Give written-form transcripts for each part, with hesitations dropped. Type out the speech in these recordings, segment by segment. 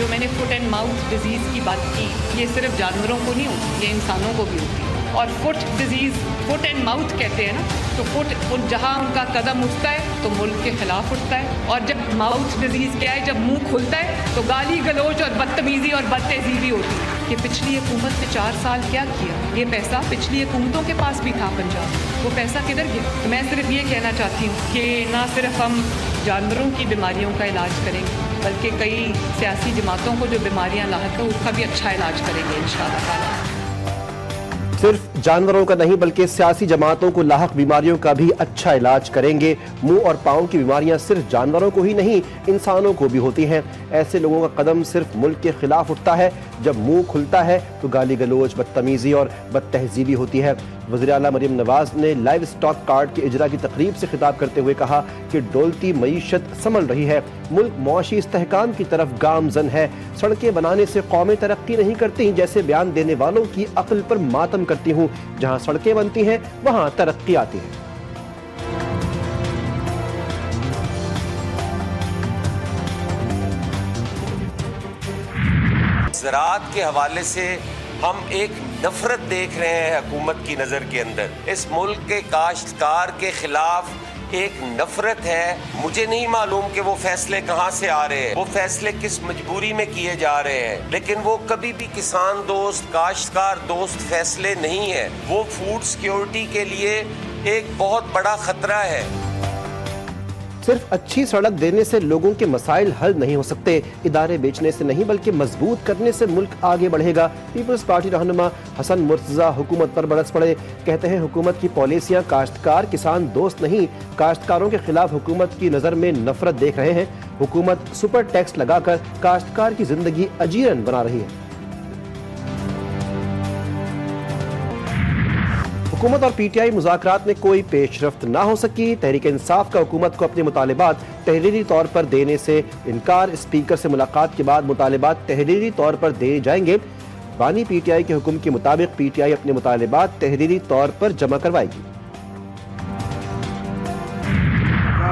जो मैंने foot and mouth disease की बात की, ये सिर्फ जानवरों को नहीं होती, ये इंसानों को भी होती है। और foot disease, foot and mouth कहते हैं ना, तो फुट जहाँ उनका कदम उठता है तो मुल्क के खिलाफ उठता है, और जब माउथ डिजीज़ क्या है, जब मुंह खुलता है तो गाली गलौज और बदतमीज़ी और बदतहज़ीबी होती है। कि पिछली हुकूमत ने 4 साल क्या किया, ये पैसा पिछली हुकूमतों के पास भी था पंजाब, वो पैसा किधर गया? तो मैं सिर्फ ये कहना चाहती हूँ कि ना सिर्फ हम जानवरों की बीमारियों का इलाज करेंगे, बल्कि कई सियासी जमातों को जो बीमारियाँ लाहक है उसका भी अच्छा इलाज करेंगे इंशाअल्लाह ताला। सिर्फ जानवरों का नहीं बल्कि सियासी जमातों को लाहक बीमारियों का भी अच्छा इलाज करेंगे। मुंह और पाँव की बीमारियां सिर्फ जानवरों को ही नहीं, इंसानों को भी होती हैं। ऐसे लोगों का कदम सिर्फ मुल्क के खिलाफ उठता है। जब मुंह खुलता है तो गाली गलोच, बदतमीजी और बदतहजीबी होती है। वज़ीर आला मरीम नवाज ने लाइव स्टॉक कार्ड के इजरा की तकरीब से खिताब करते हुए कहा कि डोलती मईशत संभल रही है, मुल्क मुआशी इस्तेहकाम की तरफ गामजन है। सड़कें बनाने से कौमें तरक्की नहीं करती, जैसे बयान देने वालों की अक्ल पर मातम करती हूँ। जहाँ सड़कें बनती हैं वहाँ तरक्की आती है। ज़राअत के हवाले से हम एक नफरत देख रहे हैं हुकूमत की नज़र के अंदर। इस मुल्क के काश्तकार के खिलाफ एक नफरत है। मुझे नहीं मालूम कि वो फैसले कहाँ से आ रहे हैं, वो फैसले किस मजबूरी में किए जा रहे हैं, लेकिन वो कभी भी किसान दोस्त, काश्तकार दोस्त फैसले नहीं है। वो फूड सिक्योरिटी के लिए एक बहुत बड़ा खतरा है। सिर्फ अच्छी सड़क देने से लोगों के मसाइल हल नहीं हो सकते। इदारे बेचने से नहीं बल्कि मजबूत करने से मुल्क आगे बढ़ेगा। पीपल्स पार्टी रहनुमा हसन मुर्तजा हुकूमत पर बरस पड़े। कहते हैं हुकूमत की पॉलिसियां काश्तकार किसान दोस्त नहीं, काश्तकारों के खिलाफ हुकूमत की नज़र में नफरत देख रहे हैं। हुकूमत सुपर टैक्स लगाकर काश्तकार की जिंदगी अजीरन बना रही है। हुकूमत और पीटीआई मुज़ाकरात में कोई पेशरफ्त ना हो सकी। तहरीक इंसाफ का हुकूमत को अपने मुतालिबात तहरीरी तौर पर देने से इनकार। स्पीकर से मुलाकात के बाद मुतालिबात तहरीरी तौर पर दिए जाएंगे। बानी पीटीआई के हुक्म के मुताबिक पीटीआई अपने मुतालिबात तहरीरी तौर पर जमा करवाएगी।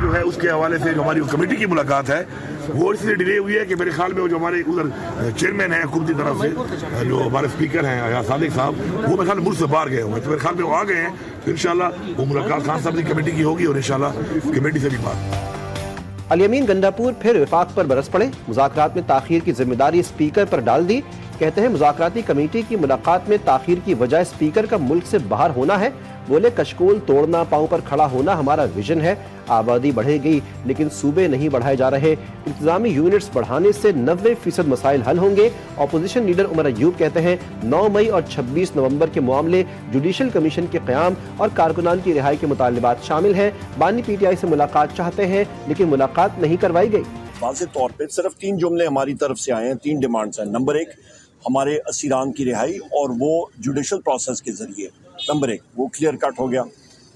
जो है उसके हवाले से जो हमारी कमेटी की मुलाकात है वो इसलिए डिले हुई है कि मेरे ख्याल में वो जो हमारे उधर चेयरमैन है हुकूमत की तरफ से, जो हमारे स्पीकर हैं या सादिक साहब, वो मेरे ख्याल में मुल्क से बाहर गए होंगे, तो मेरे ख्याल में वो आ गए हैं। तो इंशाल्लाह वो मुलाकात खान साहब की कमेटी की होगी और इंशाल्लाह कमेटी से भी बात। अली अमीन गंडापुर फिर विफाक पर बरस पड़े। मुज़ाकरात में ताखीर की जिम्मेदारी स्पीकर पर डाल दी। कहते हैं मुज़ाकराती कमेटी की मुलाकात में ताखीर की वजह स्पीकर का मुल्क से बाहर होना है। बोले कशकोल तोड़ना, पांव पर खड़ा होना हमारा विजन है। आबादी बढ़ेगी लेकिन सूबे नहीं बढ़ाए जा रहे। इंतजामी यूनिट्स बढ़ाने से 90% मसाइल हल होंगे। अपोजिशन लीडर उमर अयूब कहते हैं 9 मई और 26 नवंबर के मामले, जुडिशल कमीशन के क़याम और कारकुनान की रिहाई के मुतालिबात शामिल हैं। बानी पीटीआई से मुलाकात चाहते हैं लेकिन मुलाकात नहीं करवाई गई। वाज़ेह तौर पे सिर्फ 3 जुमले हमारी तरफ से आए हैं, 3 डिमांड्स हैं। नंबर 1 हमारे असीरान की रिहाई और वो जुडिशल प्रोसेस के जरिए, नंबर 1 वो क्लियर कट हो गया।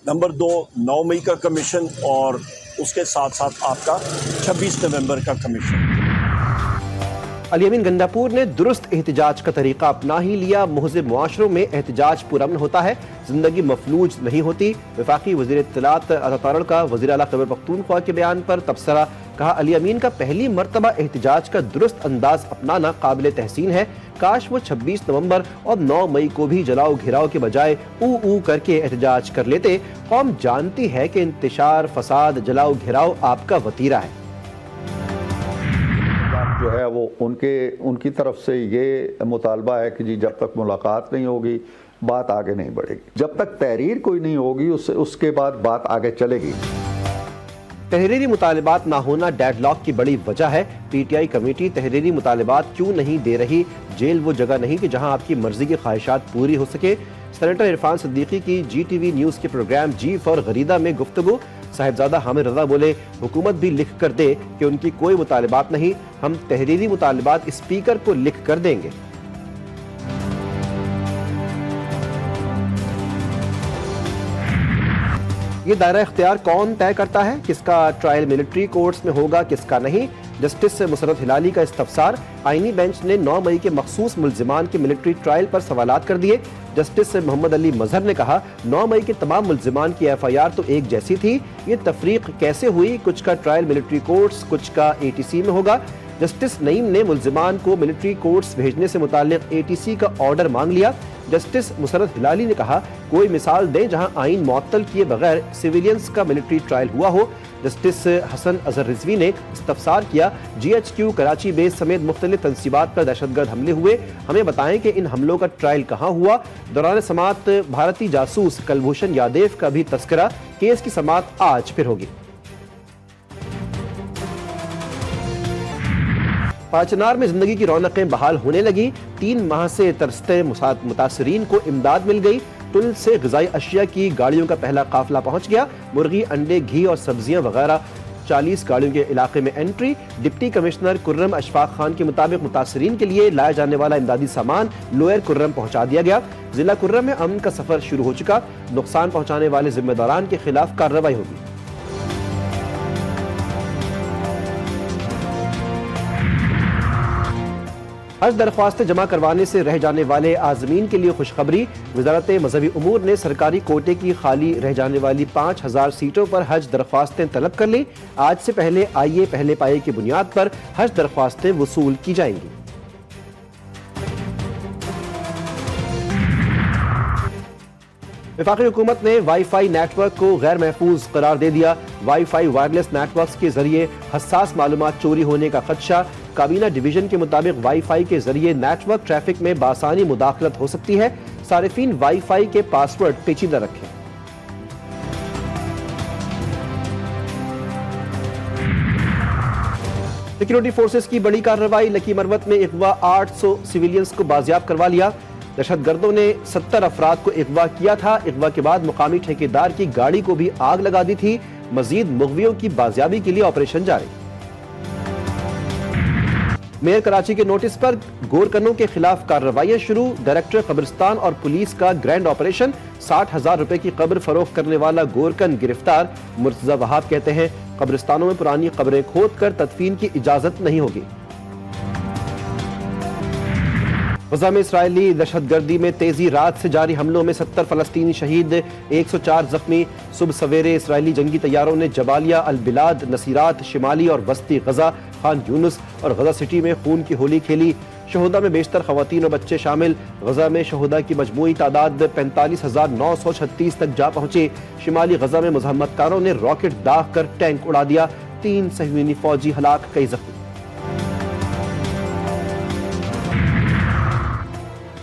नंबर 2 9 मई का कमीशन और उसके साथ साथ आपका 26 नवंबर का कमीशन। अली अमीन गंडापुर ने दुरुस्त एहतजाज का तरीका अपना ही लिया। मुहज़िब मुआशरों में एहतजाज पुरअमन होता है, जिंदगी मफलूज नहीं होती। वफाकी वज़ीर इत्तलात अता का वज़ीर आला खैबर पख्तूनख्वा के बयान पर तबसरा। कहा अली अमीन का पहली मरतबा एहतजाज का दुरुस्त अंदाज अपनाना काबिल तहसीन है। काश वो 26 नवंबर और 9 मई को भी जलाओ घिराव के बजाय ऊ करके एहतजाज कर लेते। कौम जानती है कि इंतशार, फसाद, जलाओ घिराव आपका वतीरा है। जो है वो उनकी तरफ से ये मुतालबा है कि जी जब तक मुलाकात नहीं होगी बात आगे नहीं बढ़ेगी। जब तक तहरीर कोई नहीं होगी उसके बाद बात आगे चलेगी। तहरीरी मुतालिबात ना होना डेडलॉक की बड़ी वजह है। पीटीआई कमेटी तहरीरी मुतालिबात क्यों नहीं दे रही? जेल वो जगह नहीं कि जहां आपकी मर्जी की ख्वाहिशात पूरी हो सके। सेनेटर इरफान सिद्दीकी की GTV न्यूज़ के प्रोग्राम जी फॉर गरीदा में गुफ्तगू। साहिबजादा हामिद रजा बोले हुकूमत भी लिख कर दे कि उनकी कोई मुतालिबात नहीं, हम तहरीरी मुतालिबात स्पीकर को लिख कर देंगे। ये दायरा इख्तियार कौन तय करता है? किसका ट्रायल मिलिट्री कोर्ट्स में होगा, किसका नहीं? जस्टिस मुसरत हिलाली का इस्तफसार। आईनी बेंच ने 9 मई के मखसूस मुल्जिमान के मिलिट्री ट्रायल पर सवालात कर दिए। जस्टिस मोहम्मद अली मजहर ने कहा 9 मई के तमाम मुल्जिमान की FIR तो एक जैसी थी, ये तफरीक कैसे हुई? कुछ का ट्रायल मिलिट्री कोर्ट्स, कुछ का ATC में होगा। जस्टिस नईम ने मुल्जिमान को मिलिट्री कोर्ट्स भेजने से मुताल्लिक ATC का ऑर्डर मांग लिया। जस्टिस मुसरत हिलाली ने कहा, कोई मिसाल दें जहां आइन मुअत्तल किए बगैर सिविलियंस का मिलिट्री ट्रायल हुआ हो। जस्टिस हसन अजहर रिजवी ने इस्तफसार किया, GHQ कराची बेस समेत मुख्तलिफ तंसीबात पर दहशतगर्द हमले हुए, हमें बताएं कि इन हमलों का ट्रायल कहाँ हुआ। दौरान समात भारतीय जासूस कलभूषण यादव का भी तस्करा। केस की समात आज फिर होगी। पाचनार में जिंदगी की रौनकें बहाल होने लगी। 3 माह से तरसते मुतासरीन को इमदाद मिल गई। टुल से ग़िज़ाई अशिया की गाड़ियों का पहला काफिला पहुंच गया। मुर्गी, अंडे, घी और सब्जियां वगैरह 40 गाड़ियों के इलाके में entry. Deputy commissioner Kurram Ashfaq Khan के मुताबिक मुतासरीन के लिए लाया जाने वाला इमदादी सामान लोअर कुर्रम पहुंचा दिया गया। जिला कुर्रम में अमन का सफर शुरू हो चुका। नुकसान पहुंचाने वाले जिम्मेदारान के खिलाफ कार्रवाई होगी। हज दरख्वास्तें जमा करवाने से रह जाने वाले आज़मीन के लिए खुशखबरी। वज़ारत मज़हबी उमूर ने सरकारी कोटे की खाली रह जाने वाली 5000 सीटों पर हज दरख्वास्तें तलब कर ली। आज से पहले आइए पहले पाए की बुनियाद पर हज दरख्वास्तें वसूल की जाएंगी। वफाकी हुकूमत ने वाईफाई नेटवर्क को गैर महफूज करार दे दिया। वाईफाई वायरलेस नेटवर्क के जरिए हसास मालूमात चोरी होने का खदशा। काबीना डिवीजन के मुताबिक वाईफाई के जरिए नेटवर्क ट्रैफिक में बासानी मुदाखलत हो सकती है। सारिफीन वाईफाई के पासवर्ड पेचीदा रखें। सिक्योरिटी फोर्सेस की बड़ी कार्रवाई। लकी मरवत में अगवा 800 सिविलियंस को बाजियाब करवा लिया। दहशतगर्दों ने 70 अफराद को अगवा किया था। अगवा के बाद मुकामी ठेकेदार की गाड़ी को भी आग लगा दी थी। मजीद मुगवियों की बाजियाबी के लिए ऑपरेशन जारी। मेयर कराची के नोटिस पर गोरकनों के खिलाफ कार्रवाइयां शुरू। डायरेक्टर कब्रिस्तान और पुलिस का ग्रैंड ऑपरेशन। 60,000 रुपए की कब्र फरोख्त करने वाला गोरकन गिरफ्तार। मुर्तजा वहाब कहते हैं, कब्रिस्तानों में पुरानी कब्रें खोद कर तदफीन की इजाजत नहीं होगी। गजा में इसराइली दहशतगर्दी में तेजी। रात से जारी हमलों में 70 फलस्तीनी शहीद, 104 जख्मी। सुबह सवेरे इसराइली जंगी तैयारों ने जबालिया, अल-बिलाद, नसीरात, शिमाली और वस्ती गजा, खान यूनुस और गजा सिटी में खून की होली खेली। शहुदा में बेशतर खवातीन और बच्चे शामिल। गजा में शहुदा की मजमूई तादाद 45,936 तक जा पहुंची। शिमाली गजा में मुज़ाहमतकारों ने रॉकेट दाग कर टैंक उड़ा दिया। 3 सहयूनी फौजी हलाक, कई जख्मी।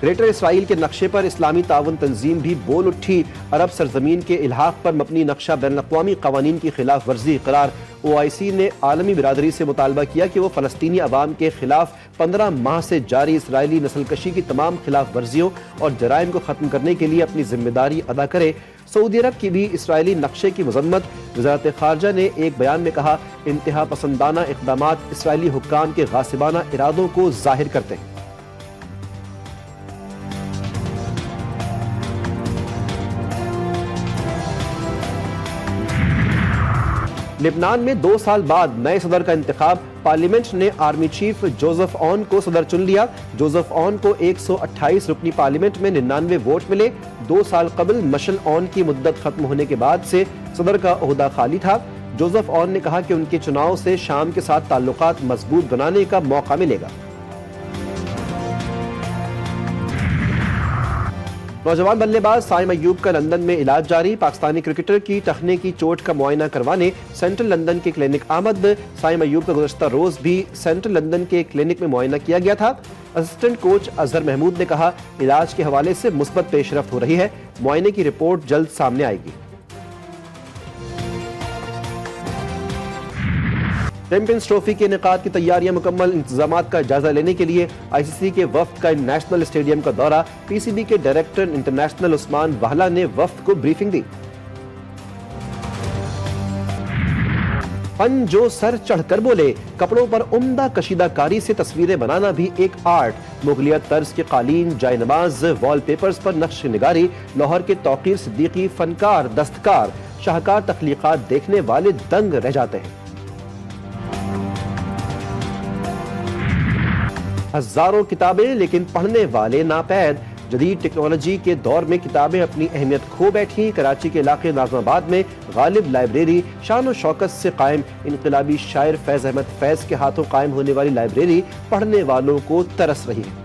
ग्रेटर इसराइल के नक्शे पर इस्लामी ताउन तंजीम भी बोल उठी। अरब सरजमीन के इल्हाक पर मबनी नक्शा बैनुल-अक़वामी क़वानीन की खिलाफ वर्जी करार। OIC ने आलमी बिरादरी से मुतालबा किया कि वो फ़लस्तीनी अवाम के खिलाफ 15 माह से जारी इसराइली नस्लकशी की तमाम खिलाफ वर्जियों और जराइम को ख़त्म करने के लिए अपनी जिम्मेदारी अदा करे। सऊदी अरब की भी इसराइली नक्शे की मजम्मत। वज़ारत ख़ारजा ने एक बयान में कहा, इंतहा पसंदाना इक़दामात इसराइली हुक्काम के गासिबाना इरादों को ज़ाहिर करते हैं। लेबनान में 2 साल बाद नए सदर का इंतखाब। पार्लियामेंट ने आर्मी चीफ जोसेफ ऑन को सदर चुन लिया। जोसेफ ऑन को 128 रुकनी पार्लियामेंट में 99 वोट मिले। 2 साल कबल मशल ऑन की मुद्दत खत्म होने के बाद से सदर का ओहदा खाली था। जोसेफ ऑन ने कहा कि उनके चुनाव से शाम के साथ ताल्लुकात मजबूत बनाने का मौका मिलेगा। नौजवान बल्लेबाज साइम अय्यूब का लंदन में इलाज जारी। पाकिस्तानी क्रिकेटर की टखने की चोट का मुआयना करवाने सेंट्रल लंदन के क्लिनिक आमद। साइम अय्यूब का गुज़श्ता रोज भी सेंट्रल लंदन के क्लिनिक में मुआयना किया गया था। असिस्टेंट कोच अजहर महमूद ने कहा, इलाज के हवाले से मुस्बत पेशरफ्त हो रही है। मुआयने की रिपोर्ट जल्द सामने आएगी। चैंपियंस ट्रॉफी के इनेकाद की तैयारियां मुकम्मल। इंतजामात का जायजा लेने के लिए ICC के वफ्द का नेशनल स्टेडियम का दौरा। PCB के डायरेक्टर इंटरनेशनल उस्मान वाहला ने वफ्द को ब्रीफिंग दी। फन जो सर चढ़कर बोले। कपड़ों पर उम्दा कशीदाकारी से तस्वीरें बनाना भी एक आर्ट। मुगलियत तर्ज के कालीन, जायनमाज, वॉलपेपर्स पर नक्श निगारी। लाहौर के तौकीर सिद्दीकी फनकार, दस्तकार, शाहकार तख्लीकात देखने वाले दंग रह जाते हैं। हजारों किताबें लेकिन पढ़ने वाले नापैद। जदीद टेक्नोलॉजी के दौर में किताबें अपनी अहमियत खो बैठी। कराची के इलाके नाज़माबाद में गालिब लाइब्रेरी शान और शौकत से कायम। इनकलाबी शायर फैज़ अहमद फैज़ के हाथों कायम होने वाली लाइब्रेरी पढ़ने वालों को तरस रही है।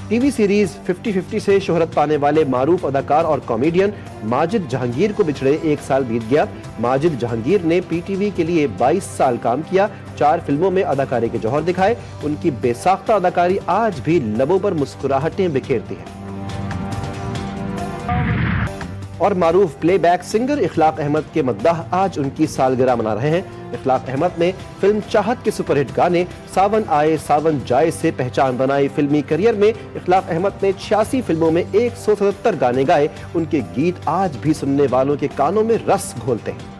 टीवी सीरीज 50-50 से शोहरत पाने वाले मारूफ अदाकार और कॉमेडियन माजिद जहांगीर को बिछड़े 1 साल बीत गया। माजिद जहांगीर ने पीटीवी के लिए 22 साल काम किया, 4 फिल्मों में अदाकारी के जौहर दिखाए। उनकी बेसाख्ता अदाकारी आज भी लबों पर मुस्कुराहटें बिखेरती है। और मारूफ प्लेबैक सिंगर इखलाक अहमद के मद्दाह आज उनकी सालगिरह मना रहे हैं। इखलाक अहमद ने फिल्म चाहत के सुपरहिट गाने सावन आए सावन जाए से पहचान बनाई। फिल्मी करियर में इखलाक अहमद ने 86 फिल्मों में 177 गाने गाए। उनके गीत आज भी सुनने वालों के कानों में रस घोलते हैं।